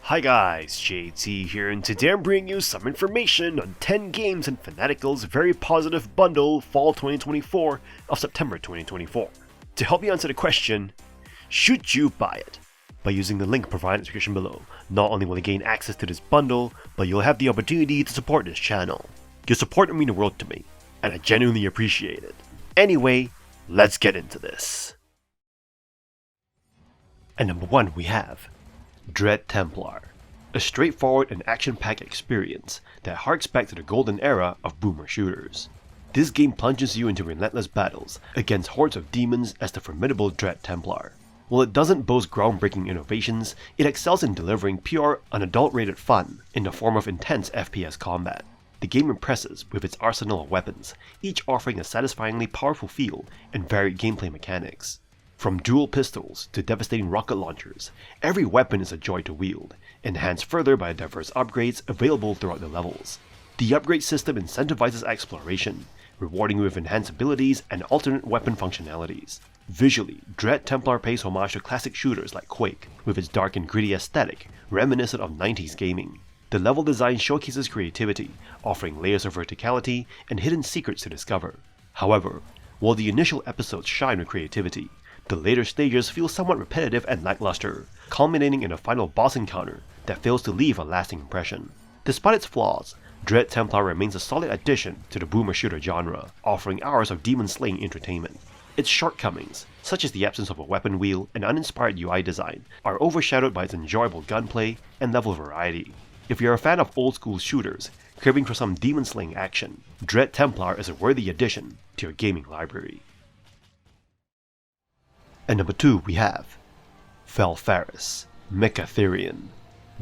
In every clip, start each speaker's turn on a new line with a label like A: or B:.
A: Hi guys, JT here, and today I'm bringing you some information on 10 games in Fanatical's Very Positive Bundle Fall 2024 of September 2024. To help you answer the question, should you buy it? By using the link provided in the description below, not only will you gain access to this bundle, but you'll have the opportunity to support this channel. Your support will mean the world to me, and I genuinely appreciate it. Anyway, let's get into this. At number 1 we have Dread Templar, a straightforward and action-packed experience that harks back to the golden era of boomer shooters. This game plunges you into relentless battles against hordes of demons as the formidable Dread Templar. While it doesn't boast groundbreaking innovations, it excels in delivering pure, unadulterated fun in the form of intense FPS combat. The game impresses with its arsenal of weapons, each offering a satisfyingly powerful feel and varied gameplay mechanics. From dual pistols to devastating rocket launchers, every weapon is a joy to wield, enhanced further by diverse upgrades available throughout the levels. The upgrade system incentivizes exploration, rewarding you with enhanced abilities and alternate weapon functionalities. Visually, Dread Templar pays homage to classic shooters like Quake, with its dark and gritty aesthetic, reminiscent of 90s gaming. The level design showcases creativity, offering layers of verticality and hidden secrets to discover. However, while the initial episodes shine with creativity, the later stages feel somewhat repetitive and lackluster, culminating in a final boss encounter that fails to leave a lasting impression. Despite its flaws, Dread Templar remains a solid addition to the boomer shooter genre, offering hours of demon-slaying entertainment. Its shortcomings, such as the absence of a weapon wheel and uninspired UI design, are overshadowed by its enjoyable gunplay and level variety. If you're a fan of old-school shooters, craving for some demon-slaying action, Dread Templar is a worthy addition to your gaming library. At number 2 we have Valfaris, Mecha Therion.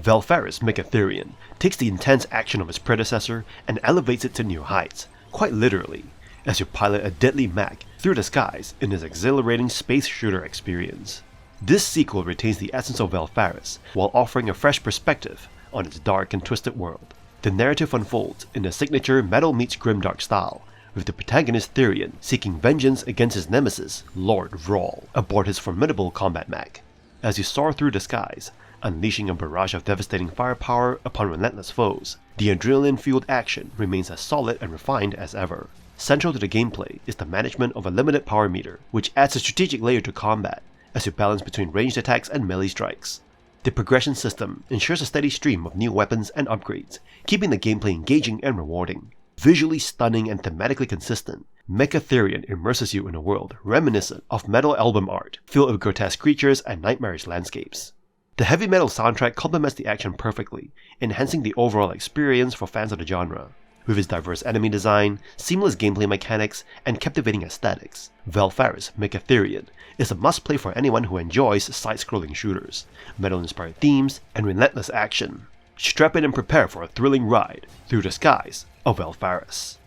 A: Valfaris Mecha Therion takes the intense action of its predecessor and elevates it to new heights, quite literally, as you pilot a deadly mech through the skies in this exhilarating space shooter experience. This sequel retains the essence of Valfaris while offering a fresh perspective on its dark and twisted world. The narrative unfolds in the signature metal meets grimdark style, with the protagonist Therion seeking vengeance against his nemesis, Lord Vrawl, aboard his formidable combat mech. As you soar through the skies, unleashing a barrage of devastating firepower upon relentless foes, the adrenaline-fueled action remains as solid and refined as ever. Central to the gameplay is the management of a limited power meter, which adds a strategic layer to combat as you balance between ranged attacks and melee strikes. The progression system ensures a steady stream of new weapons and upgrades, keeping the gameplay engaging and rewarding. Visually stunning and thematically consistent, Mecha Therion immerses you in a world reminiscent of metal album art, filled with grotesque creatures and nightmarish landscapes. The heavy metal soundtrack complements the action perfectly, enhancing the overall experience for fans of the genre. With its diverse enemy design, seamless gameplay mechanics, and captivating aesthetics, Valfaris Mecha Therion is a must-play for anyone who enjoys side-scrolling shooters, metal-inspired themes, and relentless action. Strap in and prepare for a thrilling ride through the skies of Valfaris.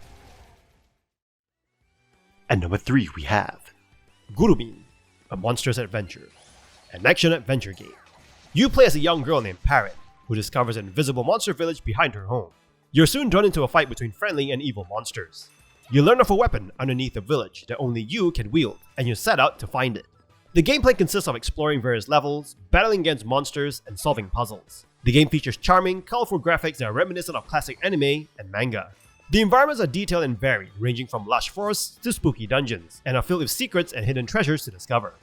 A: At number 3 we have Gurumin, a Monstrous adventure, an action-adventure game. You play as a young girl named Parrot, who discovers an invisible monster village behind her home. You're soon drawn into a fight between friendly and evil monsters. You learn of a weapon underneath the village that only you can wield, and you set out to find it. The gameplay consists of exploring various levels, battling against monsters, and solving puzzles. The game features charming, colorful graphics that are reminiscent of classic anime and manga. The environments are detailed and varied, ranging from lush forests to spooky dungeons, and are filled with secrets and hidden treasures to discover.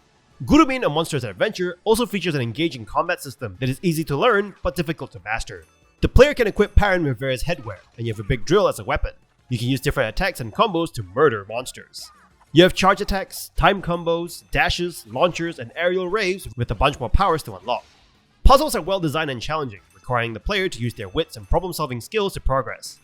A: Gurumin, a Monstrous adventure, also features an engaging combat system that is easy to learn but difficult to master. The player can equip Parrot with various headwear, and you have a big drill as a weapon. You can use different attacks and combos to murder monsters. You have charge attacks, time combos, dashes, launchers, and aerial raves with a bunch more powers to unlock. Puzzles are well designed and challenging, requiring the player to use their wits and problem-solving skills to progress.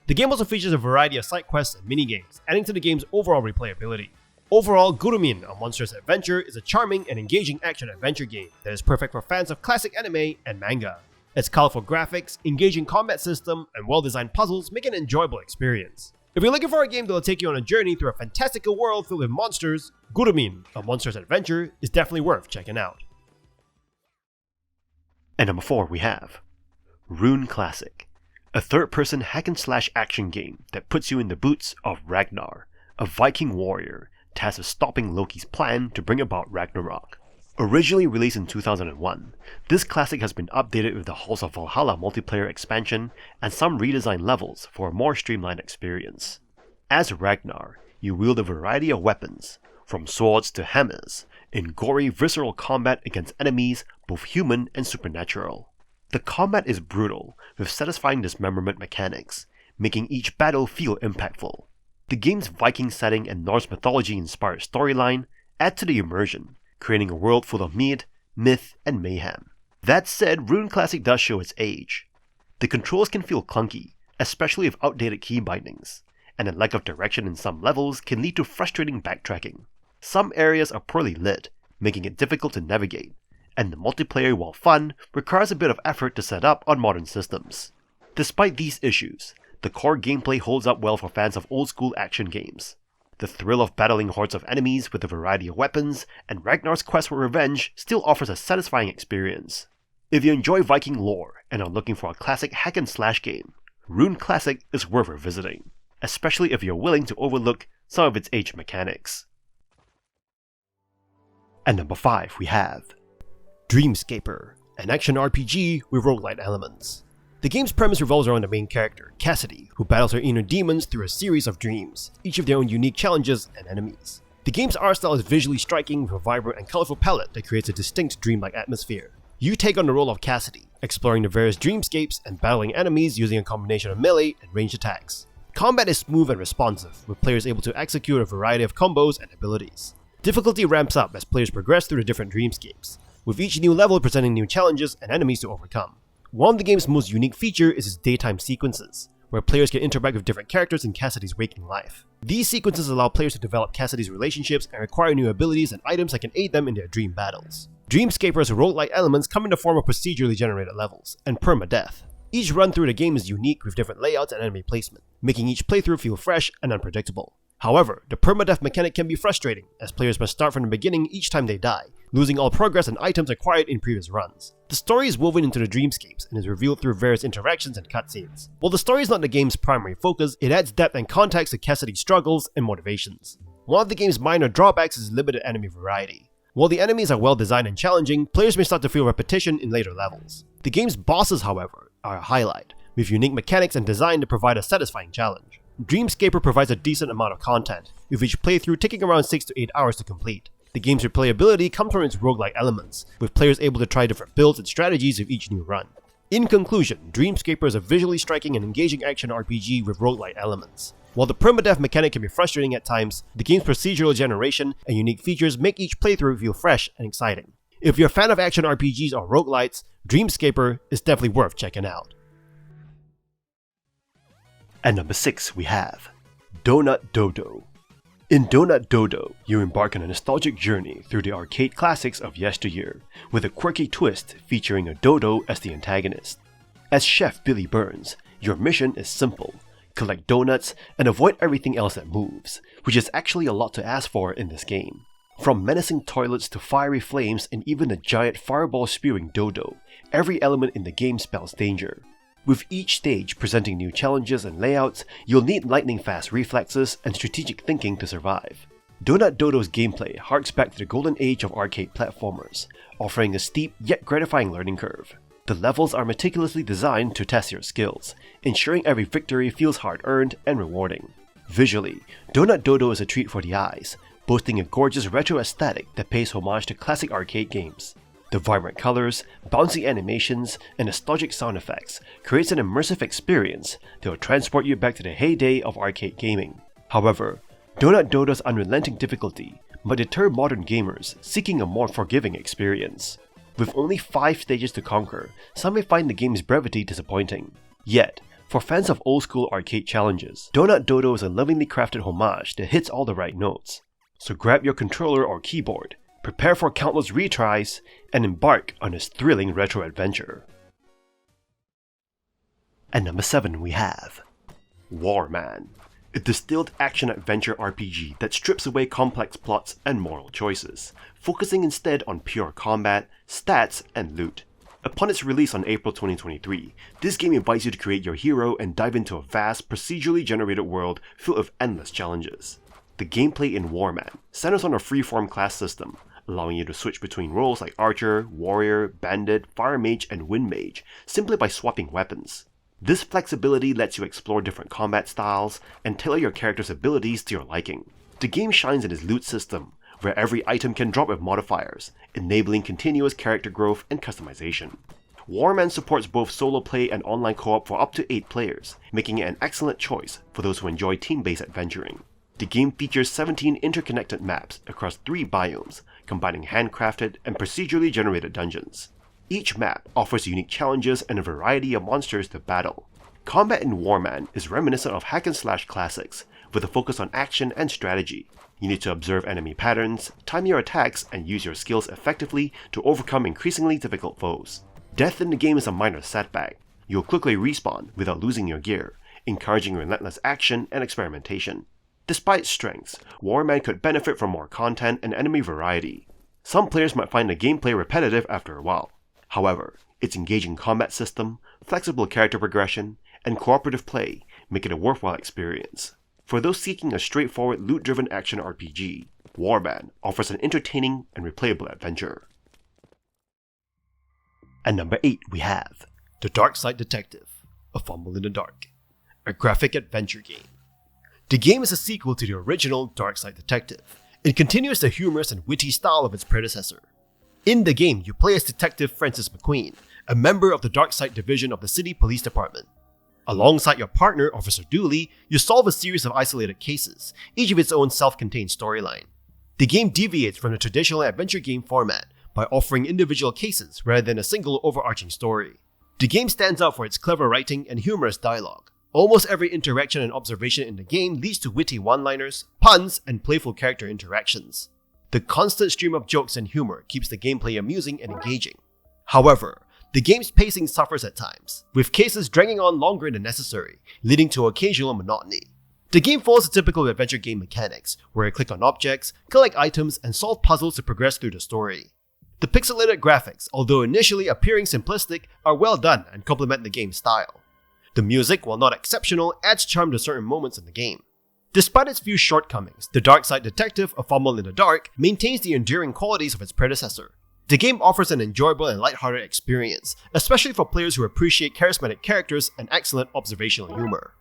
A: The game also features a variety of side quests and mini-games, adding to the game's overall replayability. Overall, Gurumin, a Monstrous adventure, is a charming and engaging action-adventure game that is perfect for fans of classic anime and manga. Its colorful graphics, engaging combat system, and well-designed puzzles make an enjoyable experience. If you're looking for a game that will take you on a journey through a fantastical world filled with monsters, Gurumin, a Monstrous adventure, is definitely worth checking out. At number 4 we have Rune Classic, a third-person hack-and-slash action game that puts you in the boots of Ragnar, a Viking warrior tasked with stopping Loki's plan to bring about Ragnarok. Originally released in 2001, this classic has been updated with the Halls of Valhalla multiplayer expansion and some redesigned levels for a more streamlined experience. As Ragnar, you wield a variety of weapons, from swords to hammers, in gory, visceral combat against enemies both human and supernatural. The combat is brutal, with satisfying dismemberment mechanics, making each battle feel impactful. The game's Viking setting and Norse mythology-inspired storyline add to the immersion, creating a world full of myth, and mayhem. That said, Rune Classic does show its age. The controls can feel clunky, especially with outdated key bindings, and a lack of direction in some levels can lead to frustrating backtracking. Some areas are poorly lit, making it difficult to navigate, and the multiplayer, while fun, requires a bit of effort to set up on modern systems. Despite these issues, the core gameplay holds up well for fans of old-school action games. The thrill of battling hordes of enemies with a variety of weapons, and Ragnar's quest for revenge still offers a satisfying experience. If you enjoy Viking lore and are looking for a classic hack-and-slash game, Rune Classic is worth revisiting, especially if you're willing to overlook some of its aged mechanics. At number 5 we have Dreamscaper, an action RPG with roguelite elements. The game's premise revolves around the main character, Cassidy, who battles her inner demons through a series of dreams, each of their own unique challenges and enemies. The game's art style is visually striking with a vibrant and colorful palette that creates a distinct dreamlike atmosphere. You take on the role of Cassidy, exploring the various dreamscapes and battling enemies using a combination of melee and ranged attacks. Combat is smooth and responsive, with players able to execute a variety of combos and abilities. Difficulty ramps up as players progress through the different dreamscapes, with each new level presenting new challenges and enemies to overcome. One of the game's most unique features is its daytime sequences, where players can interact with different characters in Cassidy's waking life. These sequences allow players to develop Cassidy's relationships and acquire new abilities and items that can aid them in their dream battles. Dreamscaper's roguelike elements come in the form of procedurally generated levels, and permadeath. Each run through the game is unique with different layouts and enemy placement, making each playthrough feel fresh and unpredictable. However, the permadeath mechanic can be frustrating, as players must start from the beginning each time they die, losing all progress and items acquired in previous runs. The story is woven into the dreamscapes and is revealed through various interactions and cutscenes. While the story is not the game's primary focus, it adds depth and context to Cassidy's struggles and motivations. One of the game's minor drawbacks is limited enemy variety. While the enemies are well designed and challenging, players may start to feel repetition in later levels. The game's bosses, however, are a highlight, with unique mechanics and design to provide a satisfying challenge. Dreamscaper provides a decent amount of content, with each playthrough taking around 6 to 8 hours to complete. The game's replayability comes from its roguelike elements, with players able to try different builds and strategies with each new run. In conclusion, Dreamscaper is a visually striking and engaging action RPG with roguelike elements. While the permadeath mechanic can be frustrating at times, the game's procedural generation and unique features make each playthrough feel fresh and exciting. If you're a fan of action RPGs or roguelites, Dreamscaper is definitely worth checking out. At number 6 we have Donut Dodo. In Donut Dodo, you embark on a nostalgic journey through the arcade classics of yesteryear, with a quirky twist featuring a dodo as the antagonist. As Chef Billy Burns, your mission is simple: collect donuts and avoid everything else that moves, which is actually a lot to ask for in this game. From menacing toilets to fiery flames and even a giant fireball spewing dodo, every element in the game spells danger. With each stage presenting new challenges and layouts, you'll need lightning-fast reflexes and strategic thinking to survive. Donut Dodo's gameplay harks back to the golden age of arcade platformers, offering a steep yet gratifying learning curve. The levels are meticulously designed to test your skills, ensuring every victory feels hard-earned and rewarding. Visually, Donut Dodo is a treat for the eyes, boasting a gorgeous retro aesthetic that pays homage to classic arcade games. The vibrant colors, bouncy animations, and nostalgic sound effects creates an immersive experience that will transport you back to the heyday of arcade gaming. However, Donut Dodo's unrelenting difficulty might deter modern gamers seeking a more forgiving experience. With only 5 stages to conquer, some may find the game's brevity disappointing. Yet, for fans of old-school arcade challenges, Donut Dodo is a lovingly crafted homage that hits all the right notes. So grab your controller or keyboard, prepare for countless retries, and embark on this thrilling retro adventure. At number 7 we have Warman, a distilled action-adventure RPG that strips away complex plots and moral choices, focusing instead on pure combat, stats, and loot. Upon its release on April 2023, this game invites you to create your hero and dive into a vast, procedurally generated world filled with endless challenges. The gameplay in Warman centers on a freeform class system, allowing you to switch between roles like Archer, Warrior, Bandit, Fire Mage, and Wind Mage simply by swapping weapons. This flexibility lets you explore different combat styles and tailor your character's abilities to your liking. The game shines in its loot system, where every item can drop with modifiers, enabling continuous character growth and customization. Warman supports both solo play and online co-op for up to 8 players, making it an excellent choice for those who enjoy team-based adventuring. The game features 17 interconnected maps across 3 biomes, combining handcrafted and procedurally generated dungeons. Each map offers unique challenges and a variety of monsters to battle. Combat in Warman is reminiscent of hack-and-slash classics, with a focus on action and strategy. You need to observe enemy patterns, time your attacks, and use your skills effectively to overcome increasingly difficult foes. Death in the game is a minor setback. You'll quickly respawn without losing your gear, encouraging relentless action and experimentation. Despite strengths, Warman could benefit from more content and enemy variety. Some players might find the gameplay repetitive after a while. However, its engaging combat system, flexible character progression, and cooperative play make it a worthwhile experience. For those seeking a straightforward loot-driven action RPG, Warman offers an entertaining and replayable adventure. At number 8 we have The Darkside Detective, A Fumble in the Dark, a graphic adventure game. The game is a sequel to the original Darkside Detective. It continues the humorous and witty style of its predecessor. In the game, you play as Detective Francis McQueen, a member of the Darkside Division of the City Police Department. Alongside your partner, Officer Dooley, you solve a series of isolated cases, each of its own self-contained storyline. The game deviates from the traditional adventure game format by offering individual cases rather than a single overarching story. The game stands out for its clever writing and humorous dialogue. Almost every interaction and observation in the game leads to witty one-liners, puns, and playful character interactions. The constant stream of jokes and humor keeps the gameplay amusing and engaging. However, the game's pacing suffers at times, with cases dragging on longer than necessary, leading to occasional monotony. The game follows the typical adventure game mechanics, where you click on objects, collect items, and solve puzzles to progress through the story. The pixelated graphics, although initially appearing simplistic, are well done and complement the game's style. The music, while not exceptional, adds charm to certain moments in the game. Despite its few shortcomings, The Darkside Detective, A Fumble in the Dark maintains the enduring qualities of its predecessor. The game offers an enjoyable and lighthearted experience, especially for players who appreciate charismatic characters and excellent observational humor.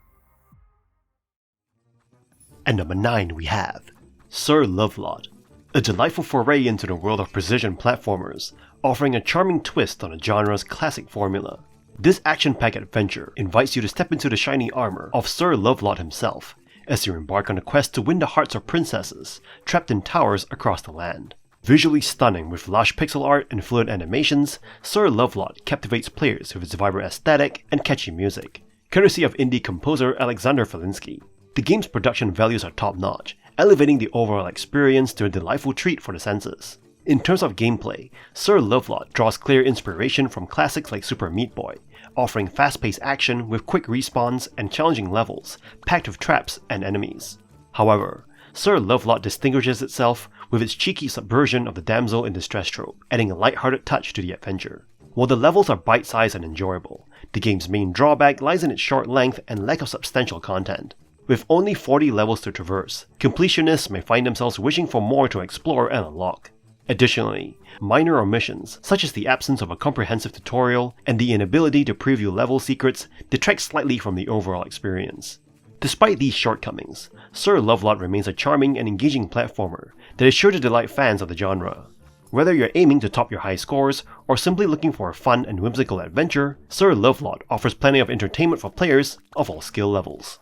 A: At number 9 we have Sir Lovelot, a delightful foray into the world of precision platformers, offering a charming twist on a genre's classic formula. This action-packed adventure invites you to step into the shiny armor of Sir Lovelot himself, as you embark on a quest to win the hearts of princesses trapped in towers across the land. Visually stunning with lush pixel art and fluid animations, Sir Lovelot captivates players with its vibrant aesthetic and catchy music, courtesy of indie composer Alexander Felinski. The game's production values are top-notch, elevating the overall experience to a delightful treat for the senses. In terms of gameplay, Sir Lovelot draws clear inspiration from classics like Super Meat Boy, offering fast-paced action with quick respawns and challenging levels, packed with traps and enemies. However, Sir Lovelot distinguishes itself with its cheeky subversion of the damsel in distress trope, adding a light-hearted touch to the adventure. While the levels are bite-sized and enjoyable, the game's main drawback lies in its short length and lack of substantial content. With only 40 levels to traverse, completionists may find themselves wishing for more to explore and unlock. Additionally, minor omissions, such as the absence of a comprehensive tutorial and the inability to preview level secrets, detract slightly from the overall experience. Despite these shortcomings, Sir Lovelot remains a charming and engaging platformer that is sure to delight fans of the genre. Whether you're aiming to top your high scores or simply looking for a fun and whimsical adventure, Sir Lovelot offers plenty of entertainment for players of all skill levels.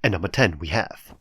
A: At number 10 we have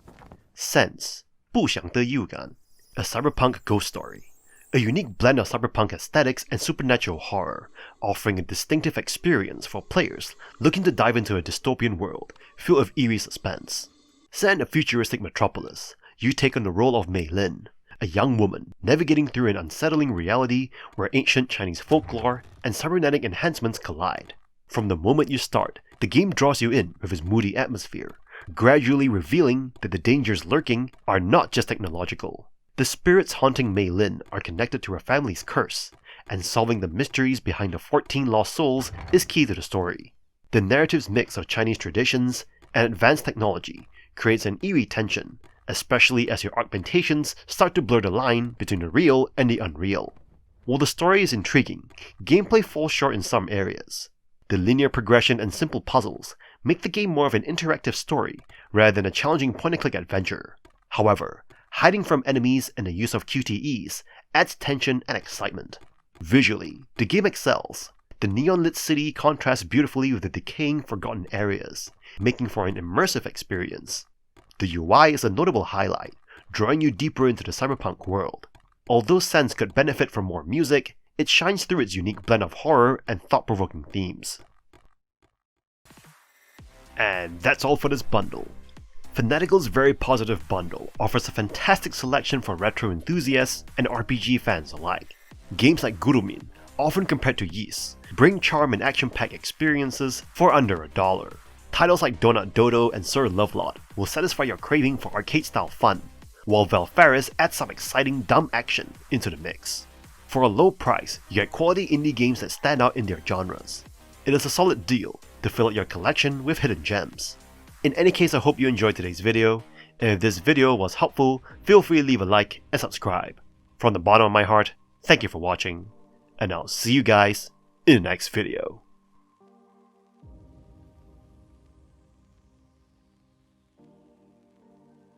A: Sense, 不祥的预感, a cyberpunk ghost story. A unique blend of cyberpunk aesthetics and supernatural horror, offering a distinctive experience for players looking to dive into a dystopian world filled with eerie suspense. Set in a futuristic metropolis, you take on the role of Mei Lin, a young woman navigating through an unsettling reality where ancient Chinese folklore and cybernetic enhancements collide. From the moment you start, the game draws you in with its moody atmosphere, gradually revealing that the dangers lurking are not just technological. The spirits haunting Mei Lin are connected to her family's curse, and solving the mysteries behind the 14 lost souls is key to the story. The narrative's mix of Chinese traditions and advanced technology creates an eerie tension especially as your augmentations start to blur the line between the real and the unreal. While the story is intriguing, gameplay falls short in some areas. The linear progression and simple puzzles make the game more of an interactive story rather than a challenging point-and-click adventure. However, hiding from enemies and the use of QTEs adds tension and excitement. Visually, the game excels. The neon-lit city contrasts beautifully with the decaying, forgotten areas, making for an immersive experience. The UI is a notable highlight, drawing you deeper into the cyberpunk world. Although Sense could benefit from more music, it shines through its unique blend of horror and thought-provoking themes. And that's all for this bundle. Fanatical's Very Positive Bundle offers a fantastic selection for retro enthusiasts and RPG fans alike. Games like Gurumin, often compared to Ys, bring charm and action-packed experiences for under $1. Titles like Donut Dodo and Sir Lovelot will satisfy your craving for arcade-style fun, while Valfaris adds some exciting dumb action into the mix. For a low price, you get quality indie games that stand out in their genres. It is a solid deal to fill out your collection with hidden gems. In any case, I hope you enjoyed today's video, and if this video was helpful, feel free to leave a like and subscribe. From the bottom of my heart, thank you for watching, and I'll see you guys in the next video.